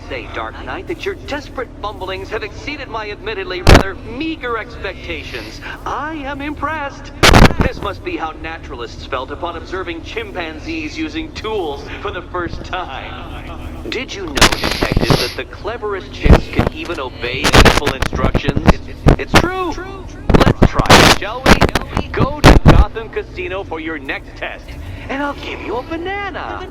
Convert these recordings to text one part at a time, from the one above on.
say, Dark Knight, that your desperate fumblings have exceeded my admittedly rather meager expectations. I am impressed. This must be how naturalists felt upon observing chimpanzees using tools for the first time. Did you know, Detective, that the cleverest chimps can even obey simple instructions? It's true. Let's try it, shall we? Go to Gotham Casino for your next test, and I'll give you a banana.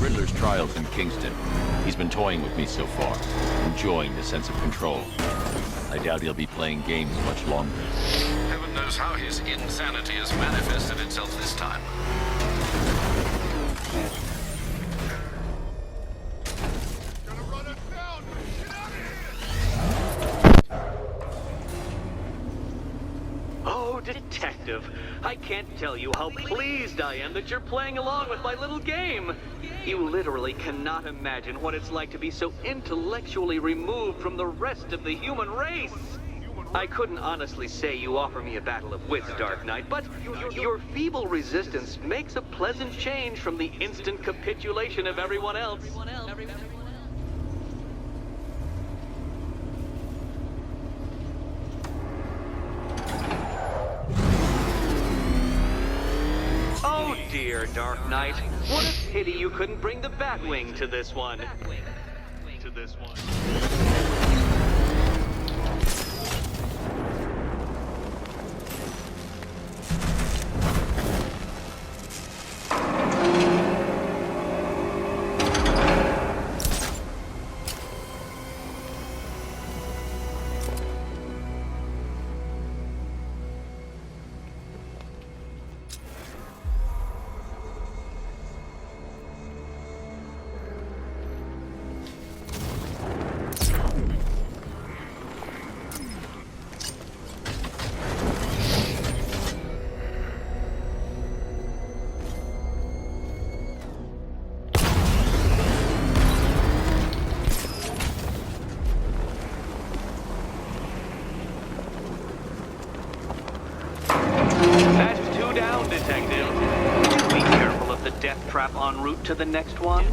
Riddler's trial's in Kingston. He's been toying with me so far, enjoying the sense of control. I doubt he'll be playing games much longer. Heaven knows how his insanity has manifested itself this time. Gonna run us down! Get out of here! Oh, Detective, I can't tell you how pleased I am that you're playing along with my little game. You literally cannot imagine what it's like to be so intellectually removed from the rest of the human race. I couldn't honestly say you offer me a battle of wits, Dark Knight, but your feeble resistance makes a pleasant change from the instant capitulation of everyone else. Oh dear, Dark Knight. What a pity you couldn't bring the Batwing to this one. Detective. Do be careful of the death trap en route to the next one.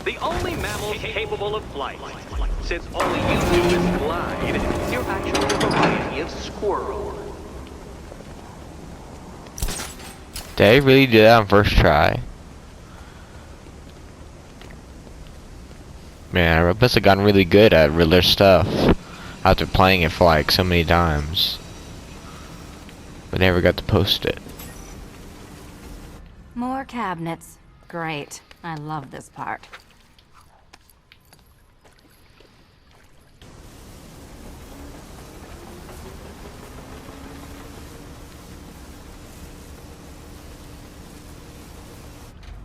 The only mammal capable of flight. Since all you do is glide, you're actually a variety of squirrel. Did I really do that on first try? Man, I must have gotten really good at Riddler stuff after playing it for like so many times. But never got to post it. More cabinets. Great. I love this part.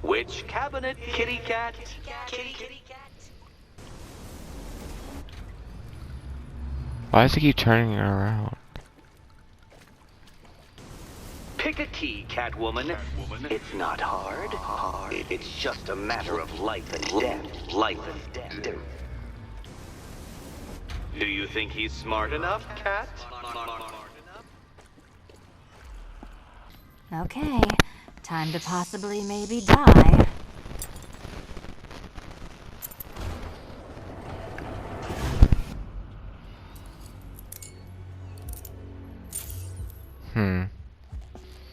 Which cabinet, kitty cat? Kitty cat? Why does it keep turning around? Pick a key, Catwoman. It's not hard. It's just a matter of life and death. Life and death. Do you think he's smart enough, Cat? Okay. Time to possibly maybe die.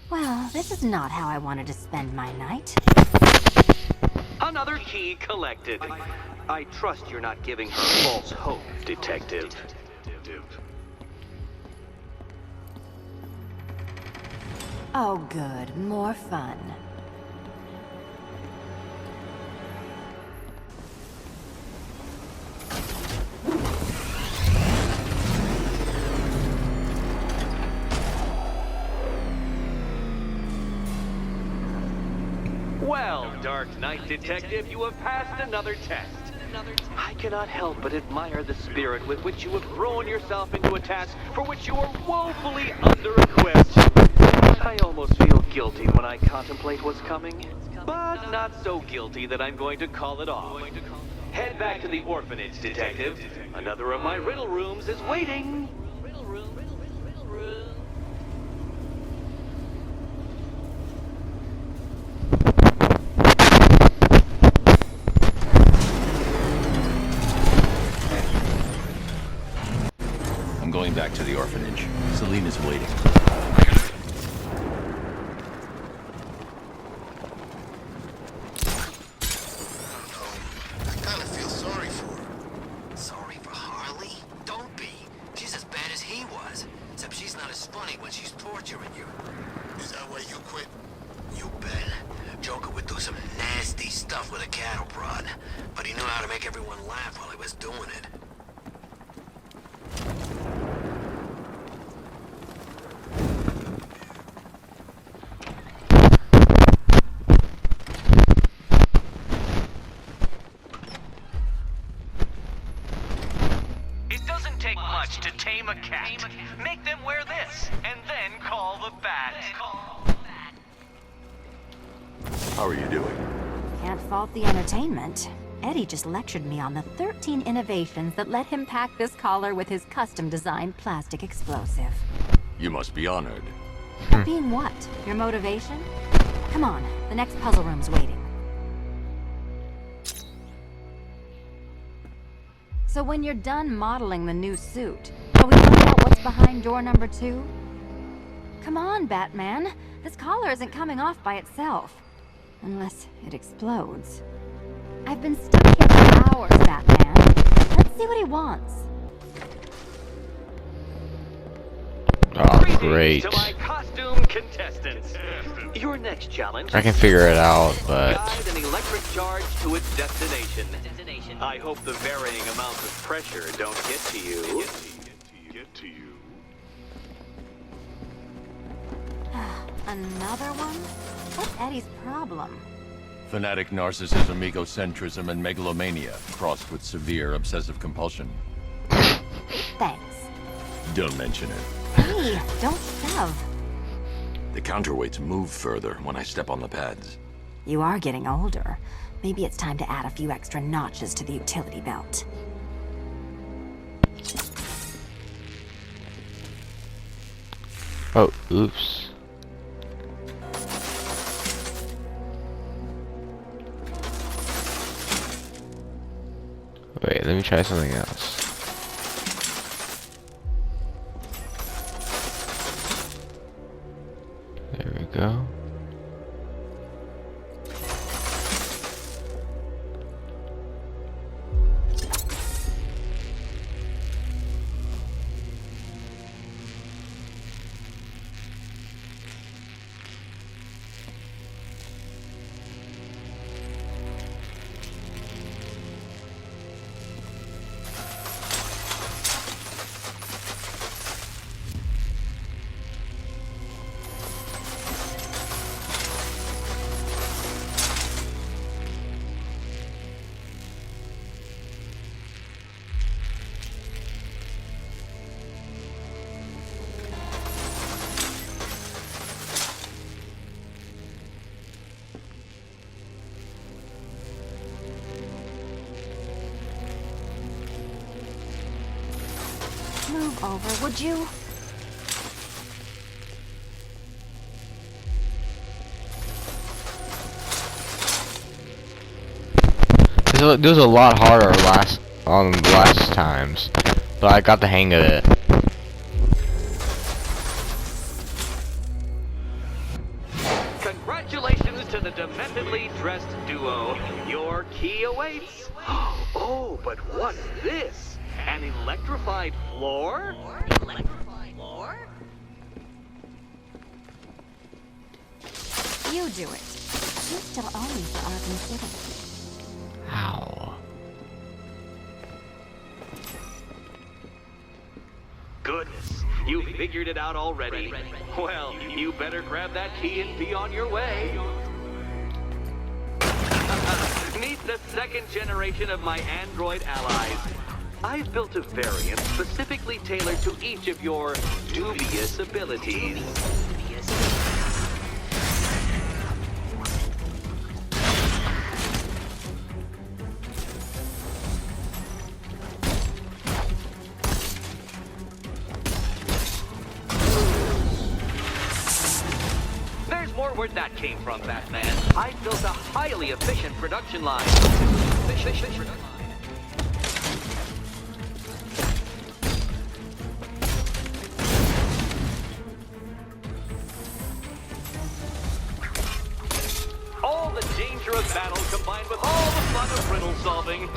Well, this is not how I wanted to spend my night. Another key collected. I trust you're not giving her false hope, Detective. Oh, good. More fun. Well, Dark Knight Detective, you have passed another test. I cannot help but admire the spirit with which you have thrown yourself into a task for which you are woefully under-equipped. I almost feel guilty when I contemplate what's coming, but not so guilty that I'm going to call it off. Head back to the orphanage, Detective. Another of my riddle rooms is waiting. I'm going back to the orphanage. Celine is waiting. I kind of feel sorry for her. Sorry for Harley? Don't be. She's as bad as he was. Except she's not as funny when she's torturing you. Is that why you quit? You bet. Joker would do some nasty stuff with a cattle prod. But he knew how to make everyone laugh while he was doing it. It doesn't take much to tame a cat. Make them wear this, and then call the bat. How are you doing? Can't fault the entertainment. Eddie just lectured me on the 13 innovations that let him pack this collar with his custom-designed plastic explosive. You must be honored. Being what? Your motivation? Come on, the next puzzle room's waiting. So when you're done modeling the new suit, shall we find out what's behind door number 2? Come on, Batman. This collar isn't coming off by itself. Unless it explodes. I've been stuck here for hours, Batman. Let's see what he wants. Oh, Greetings great. to my costume contestants. Your next challenge I can figure it out, but guide an electric charge to its destination. I hope the varying amounts of pressure don't get to you. Another one? What's Eddie's problem? Fanatic narcissism, egocentrism, and megalomania, crossed with severe obsessive compulsion. Thanks. Don't mention it. Hey, don't shove. The counterweights move further when I step on the pads. You are getting older. Maybe it's time to add a few extra notches to the utility belt. oh, oops. Wait, let me try something else. There we go. Move over, would you? This was a lot harder last times, but I got the hang of it. Congratulations to the dementedly dressed duo. Your key awaits. Oh, but what's this? An electrified floor? You do it. You still owe me for Arkham City. Ow. Goodness, you figured it out already. Well, you better grab that key and be on your way. Meet the second generation of my android allies. I've built a variant specifically tailored to each of your dubious abilities. There's more where that came from, Batman. I built a highly efficient production line. All the danger of battle combined with all the fun of riddle solving.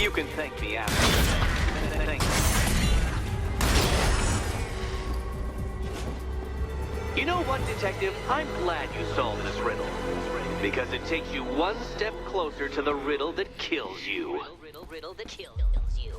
You can thank me after. Thank you. You know what, Detective? I'm glad you solved this riddle. Because it takes you one step closer to the riddle that kills you. Riddle that kills you.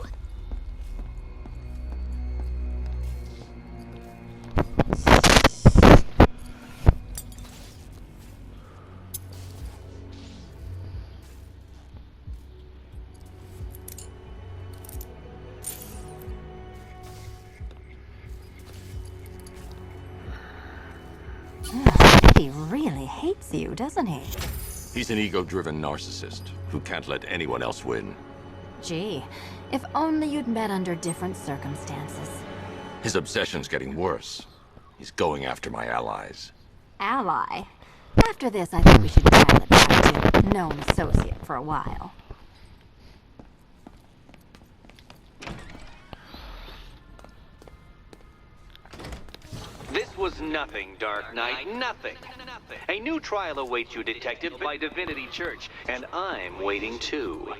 He really hates you, doesn't he? He's an ego-driven narcissist who can't let anyone else win. Gee, if only you'd met under different circumstances. His obsession's getting worse. He's going after my allies. Ally? After this, I think we should dial it back to known associate for a while. This was nothing, Dark Knight, nothing. A new trial awaits you, Detective, by Divinity Church, and I'm waiting too.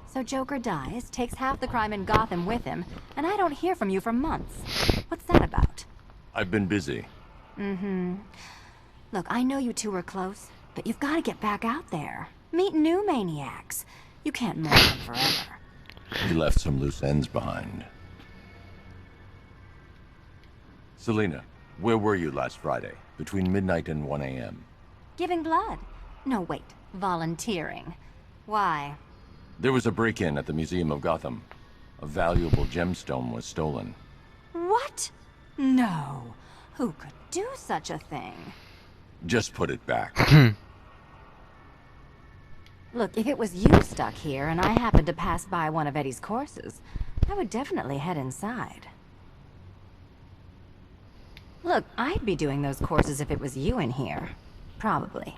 So Joker dies, takes half the crime in Gotham with him, and I don't hear from you for months. What's that about? I've been busy. Look, I know you two were close, but you've got to get back out there. Meet new maniacs. You can't mourn them forever. He left some loose ends behind. Selina, where were you last Friday? Between midnight and 1 a.m. Giving blood. No, wait. Volunteering. Why? There was a break-in at the Museum of Gotham. A valuable gemstone was stolen. What? No. Who could do such a thing? Just put it back. Look, if it was you stuck here and I happened to pass by one of Eddie's courses, I would definitely head inside. Look, I'd be doing those courses if it was you in here. Probably.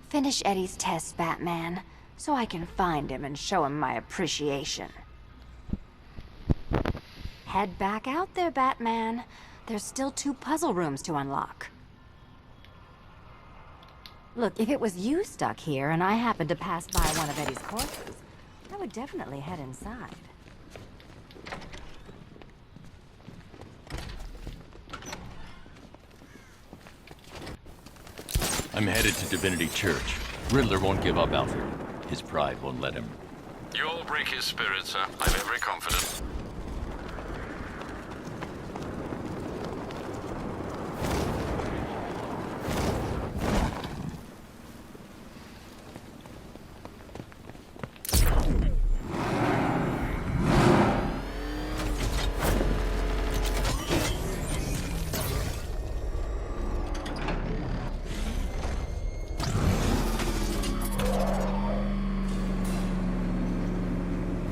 Finish Eddie's test, Batman, so I can find him and show him my appreciation. Head back out there, Batman. There's still 2 puzzle rooms to unlock. Look, if it was you stuck here and I happened to pass by one of Eddie's courses, I would definitely head inside. I'm headed to Divinity Church. Riddler won't give up, Alfred. His pride won't let him. You'll break his spirit, sir. I'm every confident.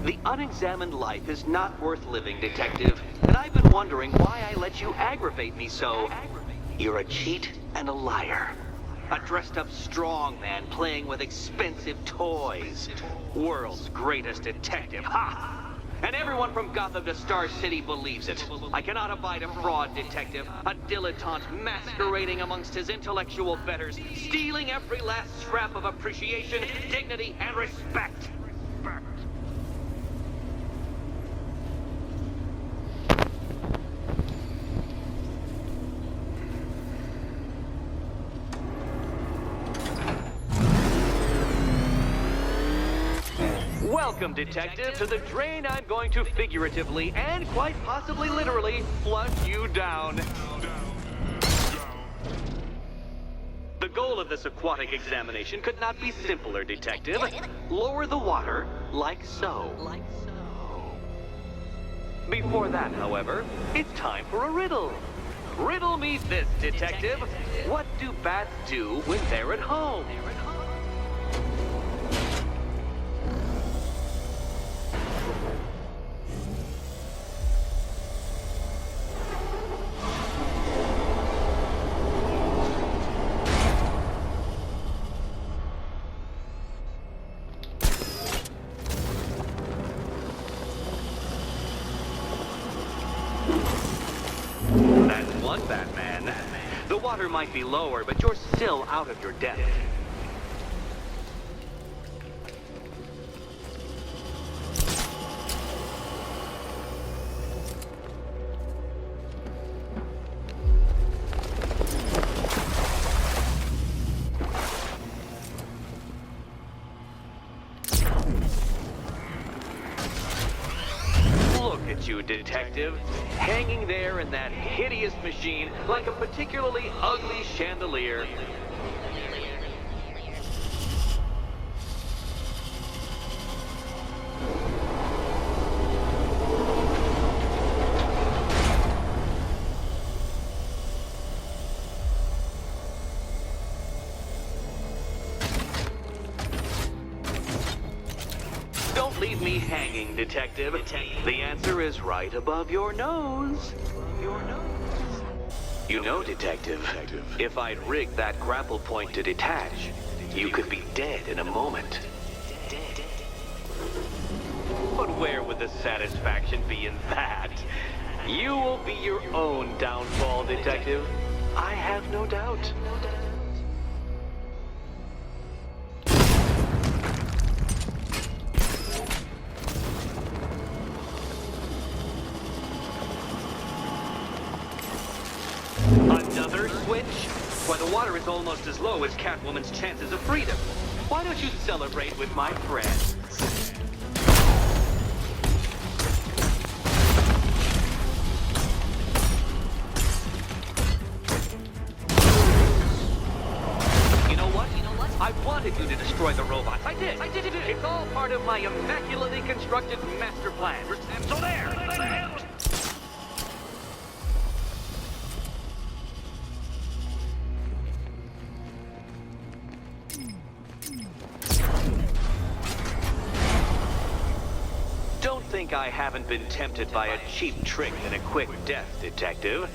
The unexamined life is not worth living, Detective. And I've been wondering why I let you aggravate me so. You're a cheat and a liar. A dressed-up strongman playing with expensive toys. World's greatest detective, ha! And everyone from Gotham to Star City believes it. I cannot abide a fraud detective, a dilettante masquerading amongst his intellectual betters, stealing every last scrap of appreciation, dignity, and respect. Welcome, Detective, to the drain I'm going to figuratively and quite possibly literally flush you down. goal of this aquatic examination could not be simpler, Detective. Lower the water, like so. Before that, however, it's time for a riddle. Riddle me this, Detective. What do bats do when they're at home? That's one, Batman. The water might be lower, but you're still out of your depth. Look at you, Detective. Hanging there in that hideous machine like a particularly ugly chandelier. Don't leave me hanging, Detective. The answer is right above your nose. You know, Detective, if I'd rigged that grapple point to detach, you could be dead in a moment. But where would the satisfaction be in that? You will be your own downfall, Detective. I have no doubt. Another switch? Why, the water is almost as low as Catwoman's chances of freedom. Why don't you celebrate with my friends? You know what? I wanted you to destroy the robots. I did. It's all part of my immaculately constructed master plan. So there! Don't think I haven't been tempted by a cheap trick and a quick death, Detective.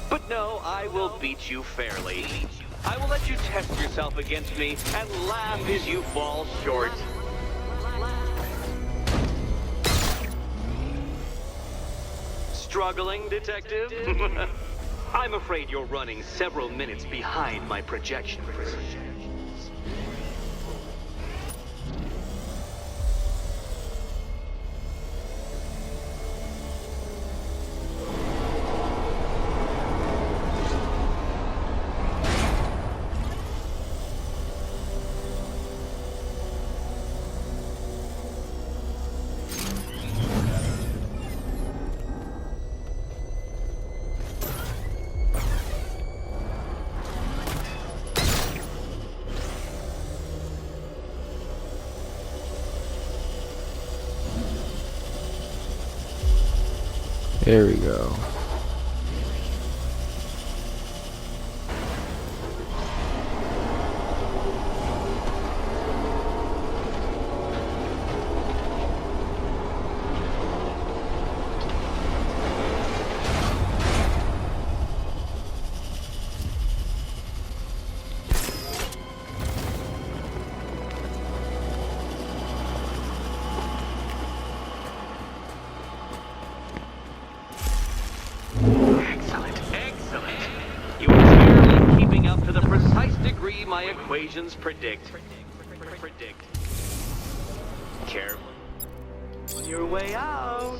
But no, I will beat you fairly. I will let you test yourself against me and laugh as you fall short. Struggling, Detective? I'm afraid you're running several minutes behind my projections. There we go. My equations predict. Careful on your way out.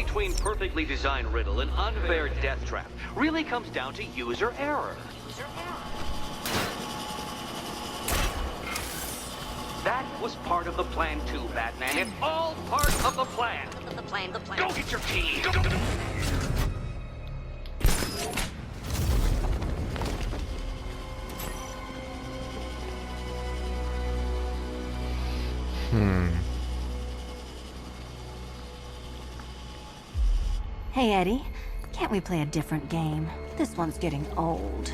between perfectly designed riddle and unfair death trap really comes down to user error. That was part of the plan too, Batman. It's all part of the plan. The plan. Go get your key. Go. Hey, Eddie. Can't we play a different game? This one's getting old.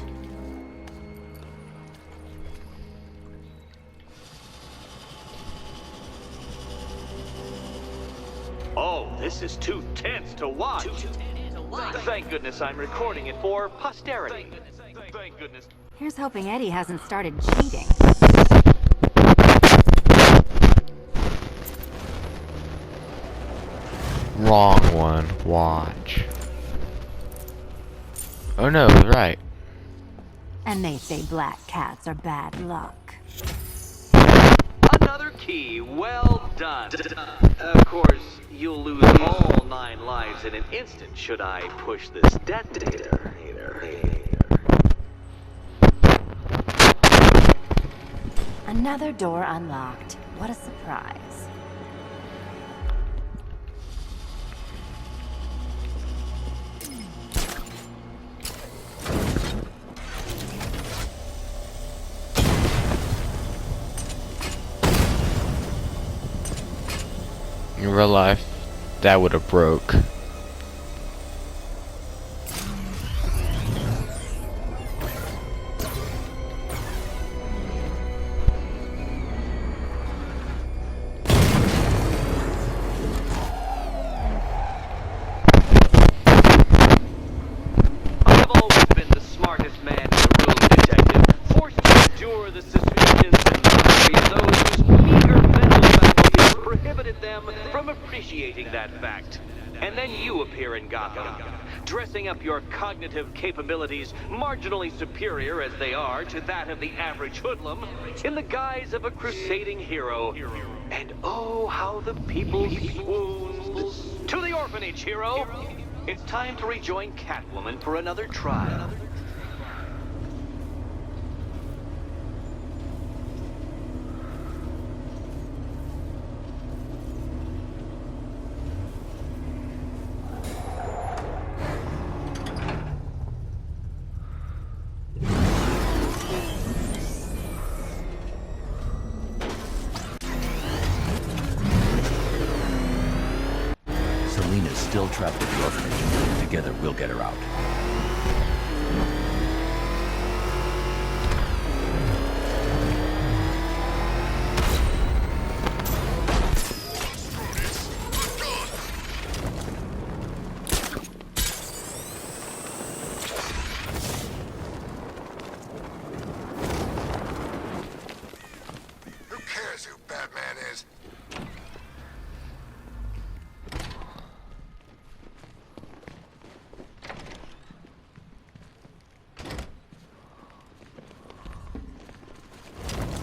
Oh, this is too tense to watch. Thank goodness I'm recording it for posterity. Thank goodness. Here's hoping Eddie hasn't started cheating. Wrong one. Watch. Oh no, right. And they say black cats are bad luck. Another key. Well done. Of course, you'll lose all 9 lives in an instant should I push this detonator. Another door unlocked. What a surprise. In real life, that would have broke. I've always been the smartest man in the room, detective, forced to endure the suspicions and mockery of those whose meager mental faculties prohibited them from appreciating that fact. And then you appear in Gotham, dressing up your cognitive capabilities, marginally superior as they are to that of the average hoodlum, in the guise of a crusading hero. And oh, how the people swooned. To the orphanage, hero! It's time to rejoin Catwoman for another trial. Selina's still trapped at the orphanage. Together, we'll get her out. Who cares who Batman is?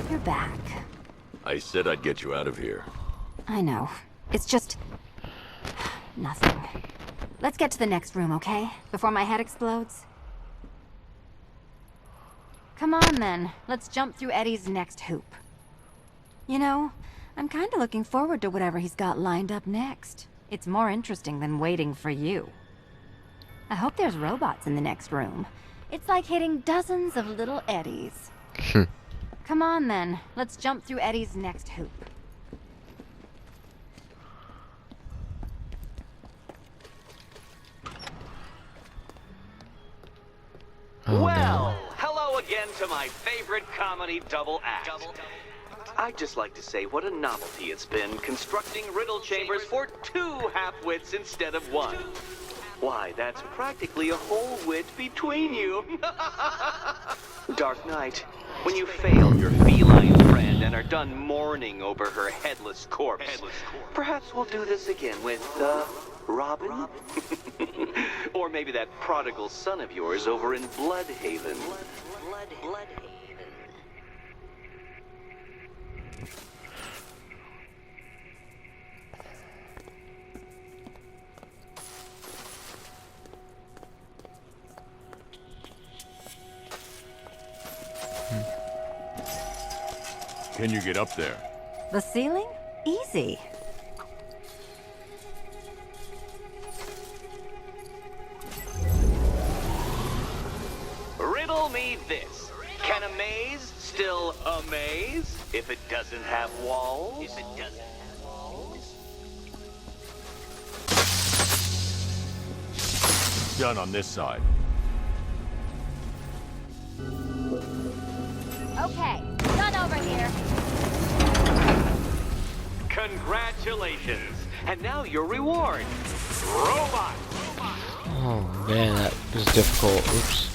You're back. I said I'd get you out of here. I know. It's just... nothing. Let's get to the next room, okay? Before my head explodes. Come on, then. Let's jump through Eddie's next hoop. You know, I'm kinda looking forward to whatever he's got lined up next. It's more interesting than waiting for you. I hope there's robots in the next room. It's like hitting dozens of little Eddies. Come on, then. Let's jump through Eddie's next hoop. Well, hello again to my favorite comedy double act. I'd just like to say what a novelty it's been constructing riddle chambers for 2 half-wits instead of 1. Why, that's practically a whole wit between you. Dark Knight, when you failed your feline friend and are done mourning over her headless corpse, perhaps we'll do this again with, Robin? Or maybe that prodigal son of yours over in Bloodhaven. Bloodhaven. Can you get up there? The ceiling? Easy. Riddle me this. Can a maze still amaze if it doesn't have walls? Done on this side. Okay, done over here. Congratulations. And now your reward. Robot. Oh man, that was difficult. Oops.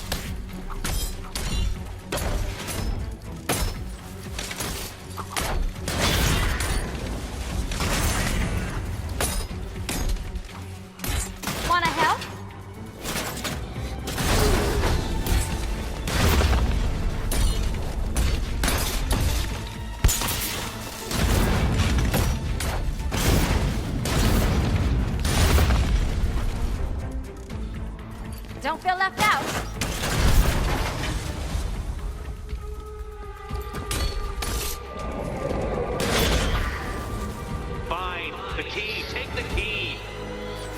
Wanna help? Don't feel left out. Fine. The key. Take the key.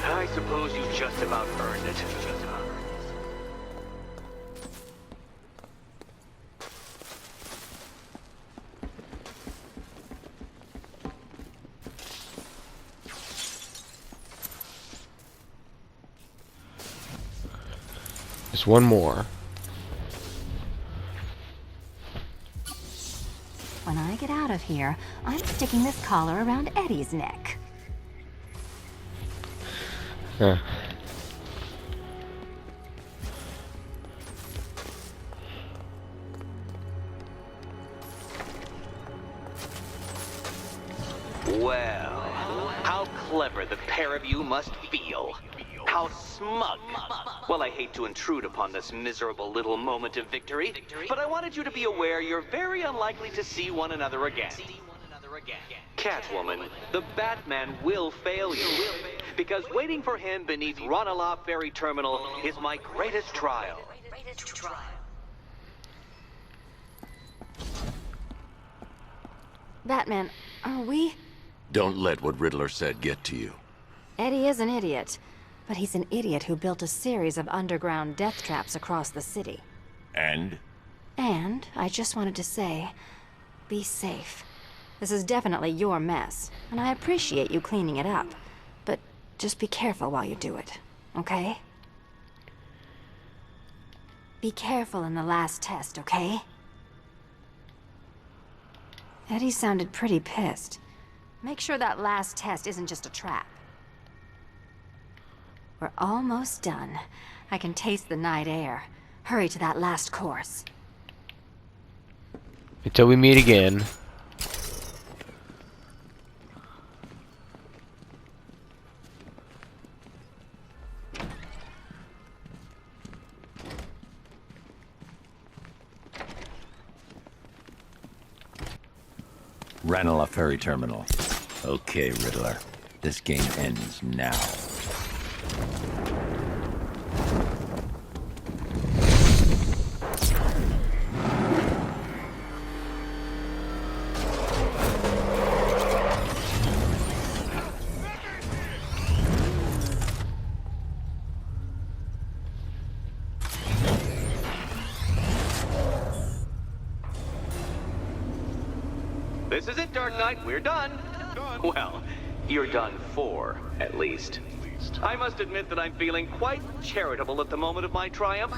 I suppose you just about earned it. There's one more. When I get out of here, I'm sticking this collar around Eddie's neck. Huh. Well, how clever the pair of you must feel. How smug. Well, I hate to intrude upon this miserable little moment of victory, but I wanted you to be aware you're very unlikely to see one another again. Catwoman, the Batman will fail you, because waiting for him beneath Ranelagh Ferry Terminal is my greatest trial. Batman, are we? Don't let what Riddler said get to you. Eddie is an idiot, but he's an idiot who built a series of underground death traps across the city. And? And I just wanted to say, be safe. This is definitely your mess, and I appreciate you cleaning it up. But just be careful while you do it, okay? Be careful in the last test, okay? Eddie sounded pretty pissed. Make sure that last test isn't just a trap. We're almost done. I can taste the night air. Hurry to that last course. Until we meet again. Ranelagh Ferry Terminal. Okay, Riddler. This game ends now. This is it, Dark Knight. We're done. Well, you're done for, at least. I must admit that I'm feeling quite charitable at the moment of my triumph.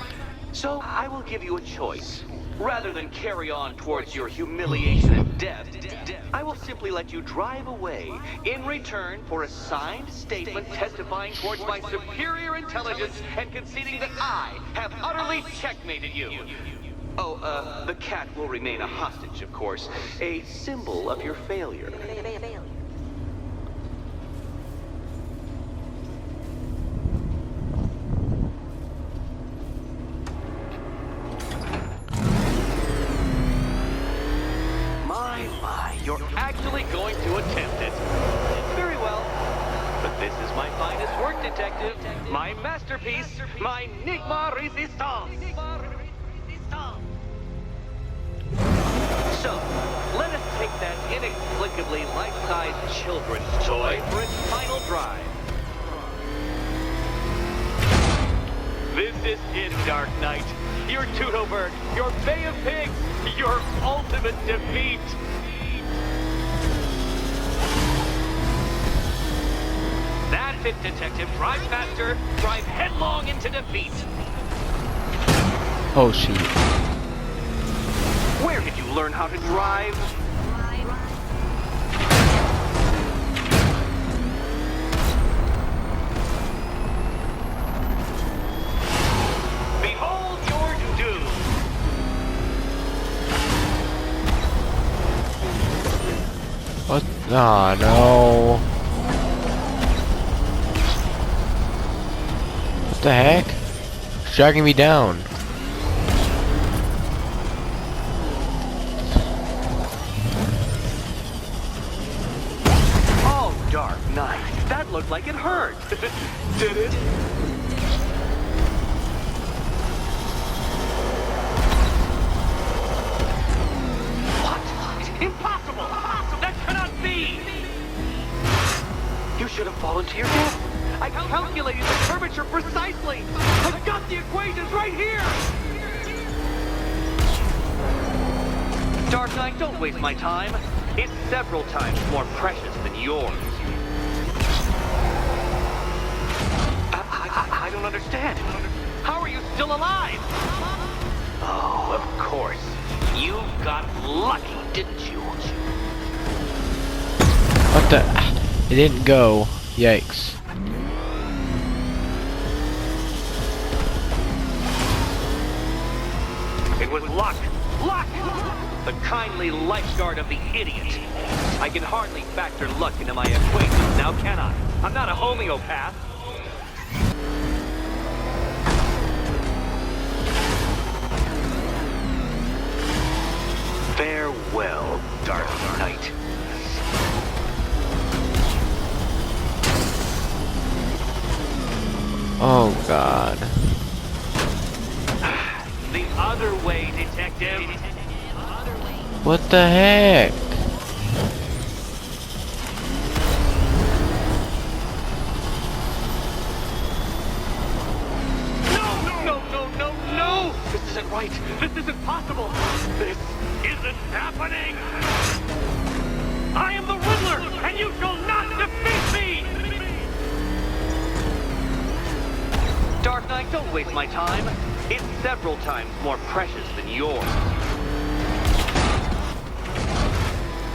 So I will give you a choice. Rather than carry on towards your humiliation and death, I will simply let you drive away in return for a signed statement testifying towards my superior intelligence and conceding that I have utterly checkmated you. Oh, the cat will remain a hostage, of course. A symbol of your failure. My, you're actually going to attempt it. Very well. But this is my finest work, detective. My masterpiece, my Enigma Resistance. So, let us take oversized children's toy for its final drive. This is it, Dark Knight. Your Toodleberg, your Bay of Pigs, your ultimate defeat. That's it, Detective. Drive faster, drive headlong into defeat. Oh shit. Where did you learn how to drive? Behold your doom. What? Ah, no. What the heck? It's dragging me down. Oh, Dark Knight. That looked like it hurt. Did it? What? Impossible! That cannot be! You should have fallen to your death. I calculated the curvature precisely. I've got the equations right here. Dark Knight, don't waste my time. It's several times more precious than yours. I don't understand. How are you still alive? Oh, of course. You got lucky, didn't you? What the? It didn't go. Yikes. It was luck. Luck! The kindly lifeguard of the idiot. I can hardly factor luck into my equations now, can I? I'm not a homeopath. Farewell, Dark Knight. Oh god. The other way, Detective. What the heck? No! This isn't right. This isn't possible. This isn't happening. I am the Riddler, and you shall not defeat me! Dark Knight, don't waste my time. It's several times more precious than yours.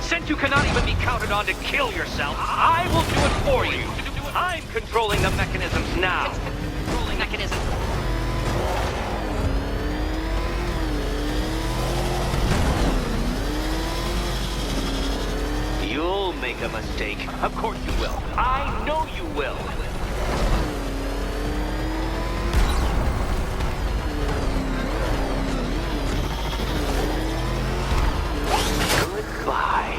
Since you cannot even be counted on to kill yourself, I will do it for you. I'm controlling the mechanisms now. Controlling mechanism. You'll make a mistake. Of course you will. I know you will. Goodbye.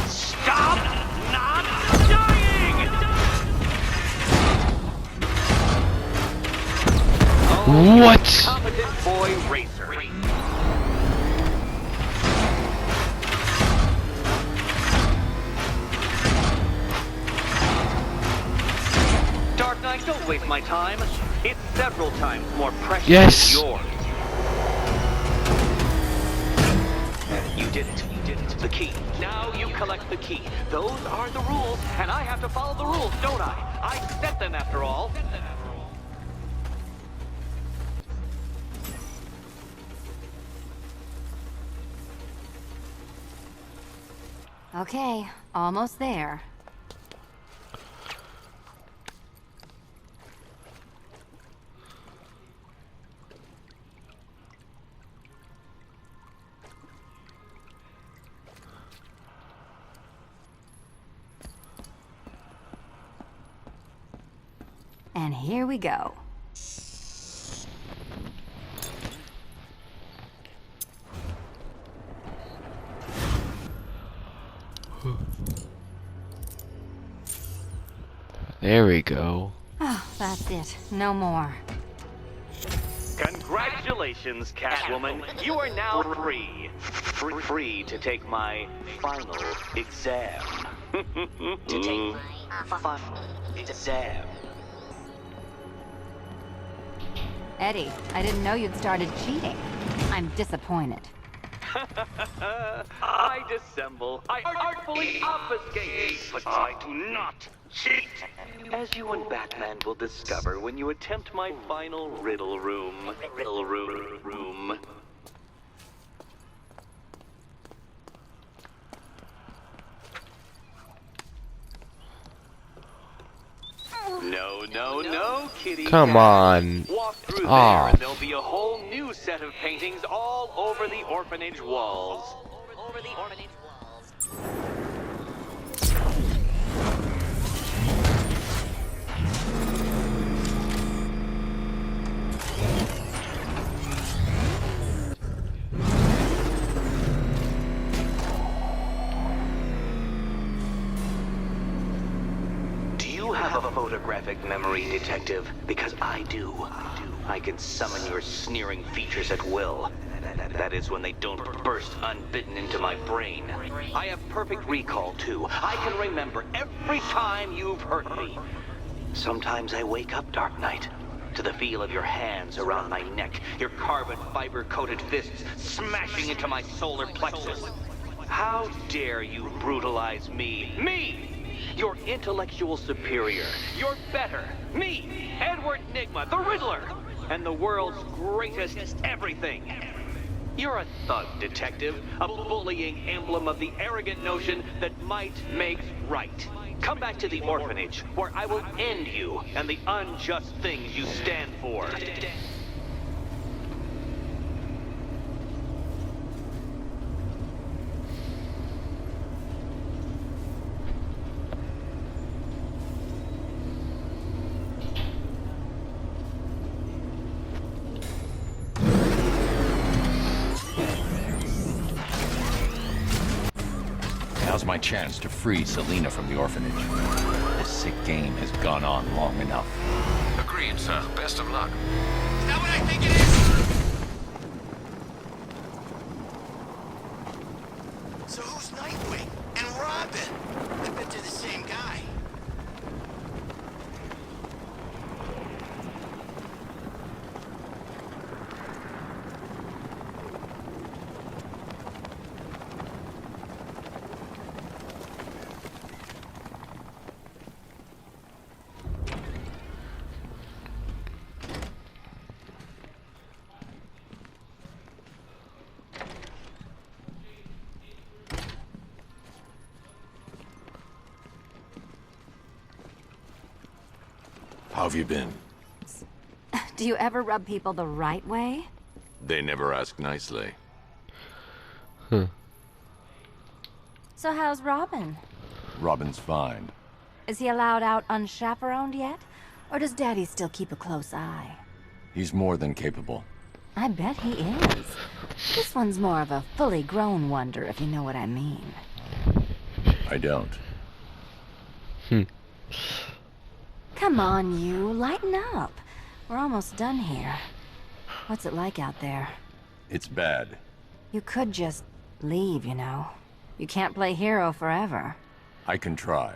Stop not dying! What? Competent boy racer. Dark Knight, don't waste my time. It's several times more precious Yes. than yours. You did it. You did it. The key. Now you collect the key. Those are the rules, and I have to follow the rules, don't I? I set them after all. Okay, almost there. And here we go. There we go. Oh, that's it. No more. Congratulations, Catwoman. You are now free. Free to take my final exam. To take my final exam. Eddie, I didn't know you'd started cheating. I'm disappointed. I dissemble. I artfully obfuscate. But I do not cheat. As you and Batman will discover when you attempt my final riddle room. Riddle room. No, kitty. Come cat. on. Walk through there Aw. and there'll be a whole new set of paintings all over the orphanage walls. over the orphanage walls. Do you have a photographic memory, Detective? Because I do. I can summon your sneering features at will. That is when they don't burst unbidden into my brain. I have perfect recall, too. I can remember every time you've hurt me. Sometimes I wake up, Dark Knight, to the feel of your hands around my neck, your carbon fiber-coated fists smashing into my solar plexus. How dare you brutalize me? Me! Your intellectual superior. Your better. Me, Edward Nygma, the Riddler, and the world's greatest everything. You're a thug, Detective, a bullying emblem of the arrogant notion that might makes right. Come back to the orphanage, where I will end you and the unjust things you stand for. Now's my chance to free Selina from the orphanage. This sick game has gone on long enough. Agreed, sir. Best of luck. Is that what I think it is? So who's Nightwing? And Robin? I bet they're the same guy. How have you been? Do you ever rub people the right way? They never ask nicely. So how's Robin? Robin's fine. Is he allowed out unchaperoned yet? Or does Daddy still keep a close eye? He's more than capable. I bet he is. This one's more of a fully grown wonder, if you know what I mean. I don't. Come on, you. Lighten up. We're almost done here. What's it like out there? It's bad. You could just leave, you know. You can't play hero forever. I can try.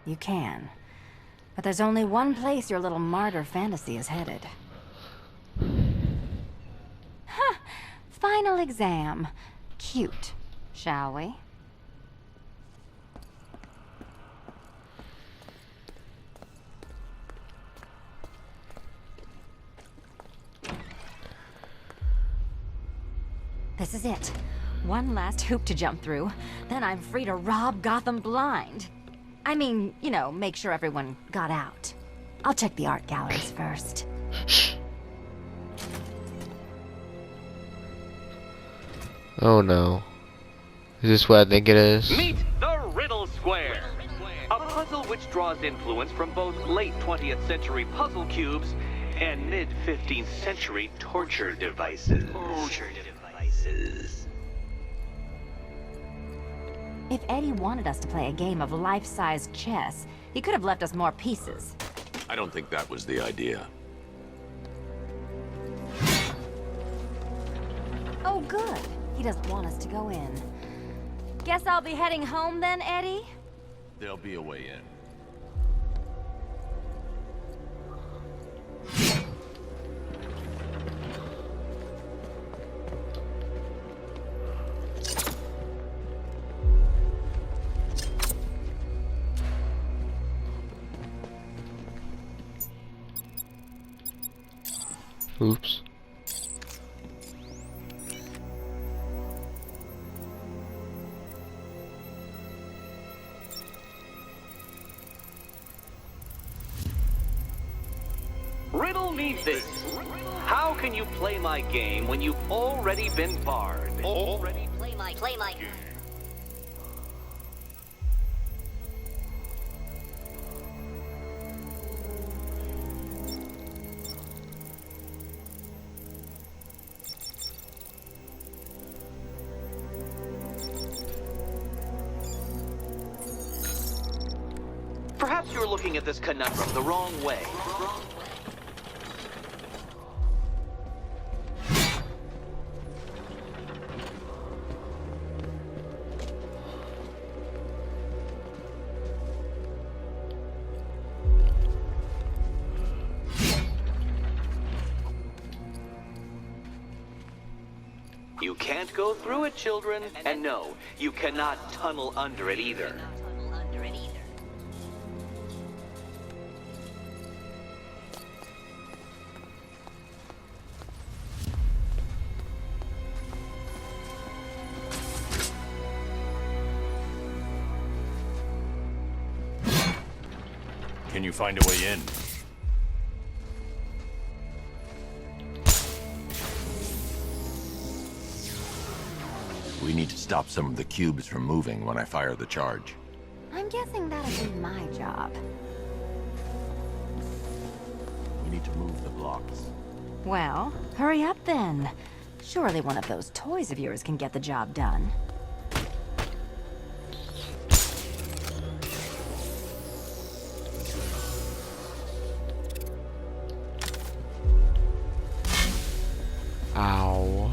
You can. But there's only one place your little martyr fantasy is headed. Huh. Final exam. Cute. Shall we? This is it. One last hoop to jump through. Then I'm free to rob Gotham blind. I mean, you know, make sure everyone got out. I'll check the art galleries first. Oh no. Is this what I think it is? Meet the Riddle Square, a puzzle which draws influence from both late 20th century puzzle cubes and mid 15th century torture devices. If Eddie wanted us to play a game of life-size chess, he could have left us more pieces. I don't think that was the idea. Oh, good. He doesn't want us to go in. Guess I'll be heading home then, Eddie? There'll be a way in. Oops. Riddle me this. How can you play my game when you've already been barred? Already play my game. Perhaps you're looking at this conundrum the wrong way. You can't go through it, children. And no, you cannot tunnel under it either. Can you find a way in? We need to stop some of the cubes from moving when I fire the charge. I'm guessing that'll be my job. We need to move the blocks. Well, hurry up then. Surely one of those toys of yours can get the job done. Ow.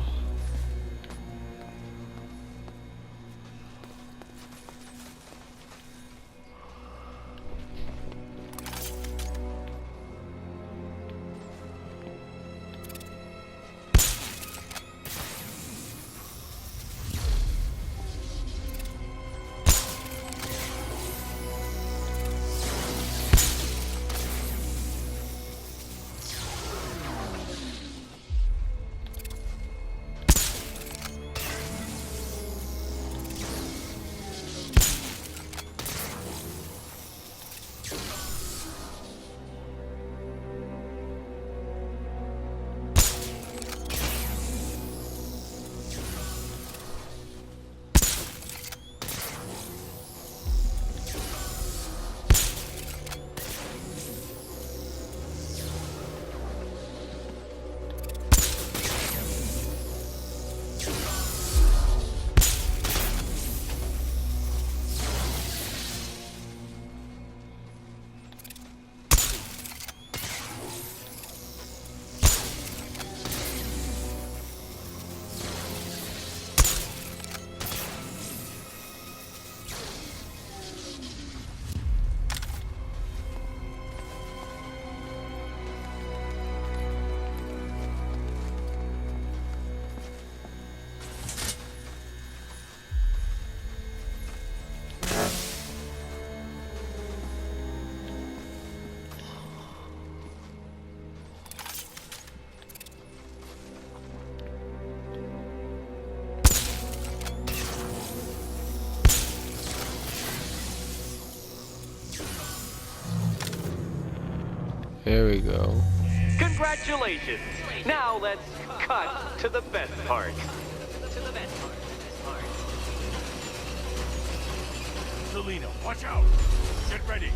There we go. Congratulations! Now let's cut to the best part. Selena, watch out! Get ready!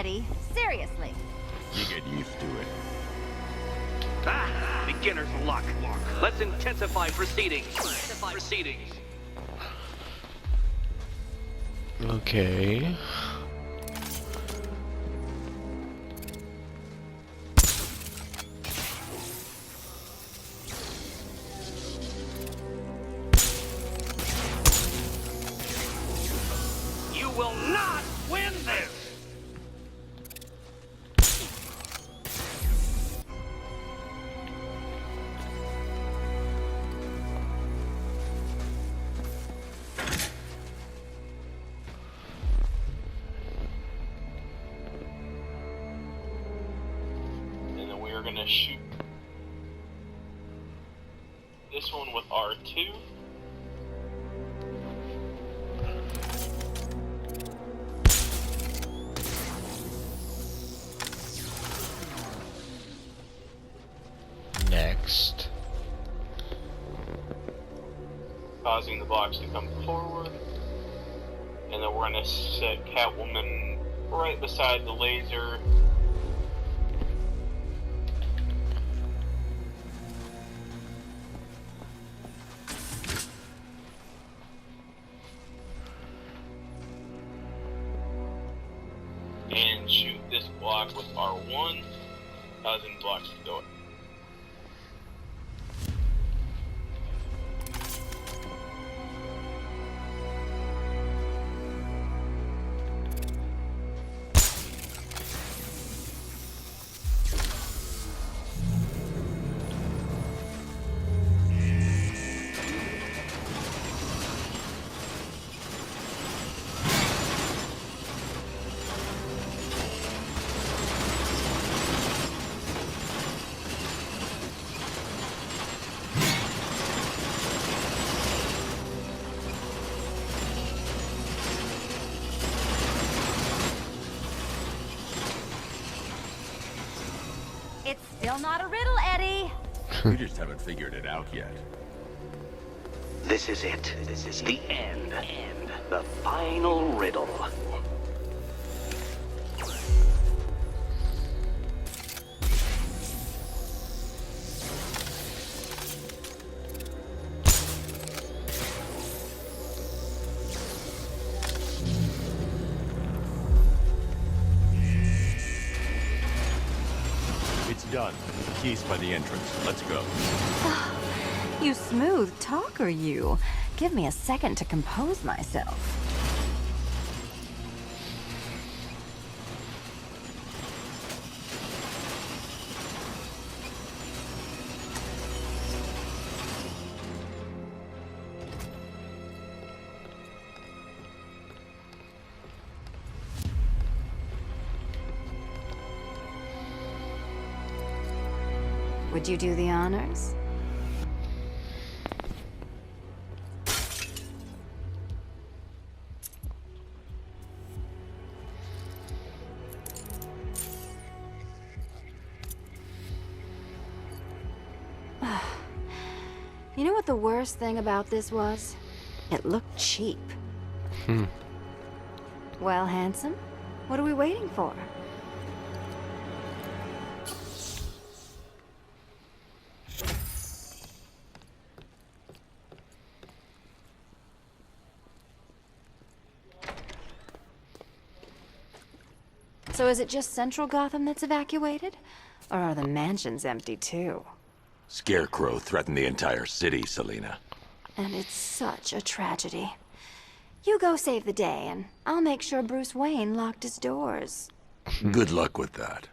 Eddie. Seriously. You get used to it. Ah, beginner's luck. Let's intensify proceedings. Proceedings. Okay. You will not win this! And then we are going to shoot this one with R2. Next. Causing the blocks to come forward. And then we're going to set Catwoman right beside the laser. And shoot this block with R1, causing blocks to go up. It's still not a riddle, Eddie. You just haven't figured it out yet. This is it. This is the end. The final riddle. It's done. Keys by the entrance. Let's go. You smooth talker, you. Give me a second to compose myself. Would you do the honors? You know what the worst thing about this was? It looked cheap. Well, handsome, what are we waiting for? So is it just Central Gotham that's evacuated? Or are the mansions empty too? Scarecrow threatened the entire city, Selina. And it's such a tragedy. You go save the day, and I'll make sure Bruce Wayne locked his doors. Good luck with that.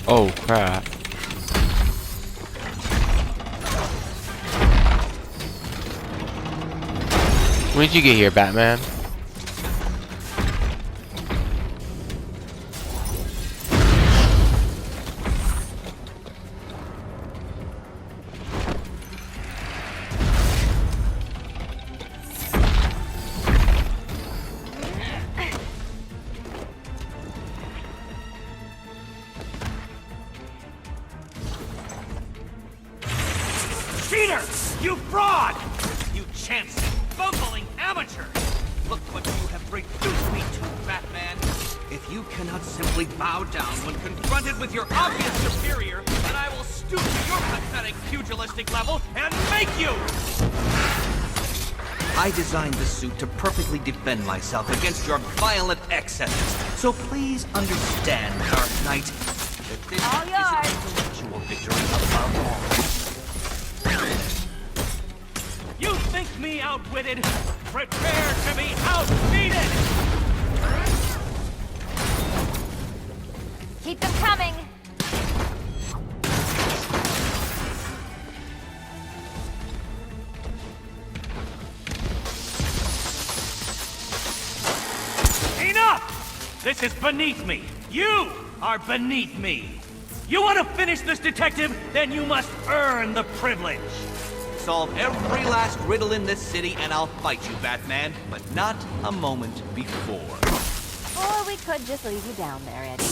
Oh crap. When did you get here, Batman? cheater! You fraud! You chance bumbling amateur! Look what you have reduced me to, Batman! If you cannot simply bow down when confronted with your obvious superior, then I will stoop to your pathetic pugilistic level and make you! I designed the suit to perfectly defend myself against your violent excesses. So please understand, Dark Knight, that this is an intellectual victory above all. You think me outwitted? Prepare to be outbeaten! Keep them coming! Enough! This is beneath me. You are beneath me. You want to finish this, detective? Then you must earn the privilege. Solve every last riddle in this city and I'll fight you, Batman, but not a moment before. Or we could just leave you down there, Eddie.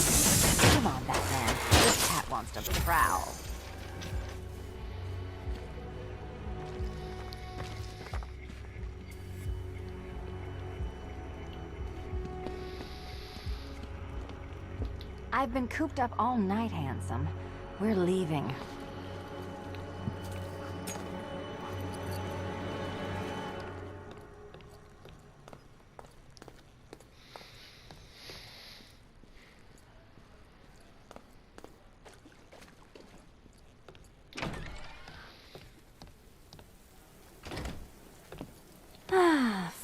Come on, Batman. This cat wants to prowl. I've been cooped up all night, handsome. We're leaving.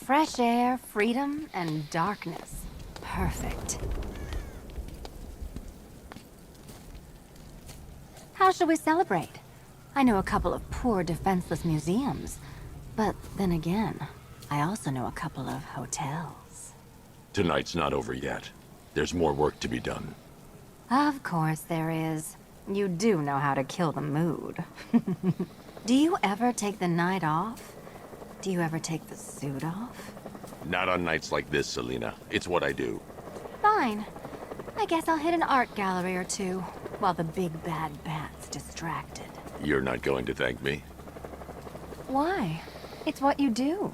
Fresh air, freedom, and darkness. Perfect. How shall we celebrate? I know a couple of poor, defenseless museums. But then again, I also know a couple of hotels. Tonight's not over yet. There's more work to be done. Of course there is. You do know how to kill the mood. Do you ever take the night off? Do you ever take the suit off? Not on nights like this, Selina. It's what I do. Fine. I guess I'll hit an art gallery or two, while the big bad bat's distracted. You're not going to thank me? Why? It's what you do.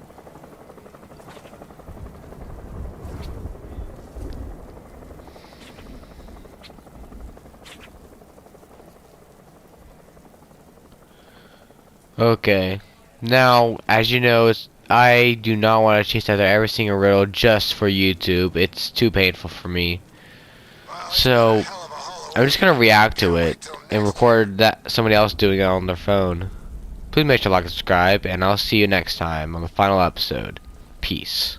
Okay. Now, as you know, I do not want to chase after every single riddle just for YouTube. It's too painful for me. So, I'm just gonna react to it and record that somebody else doing it on their phone. Please make sure to like and subscribe, and I'll see you next time on the final episode. Peace.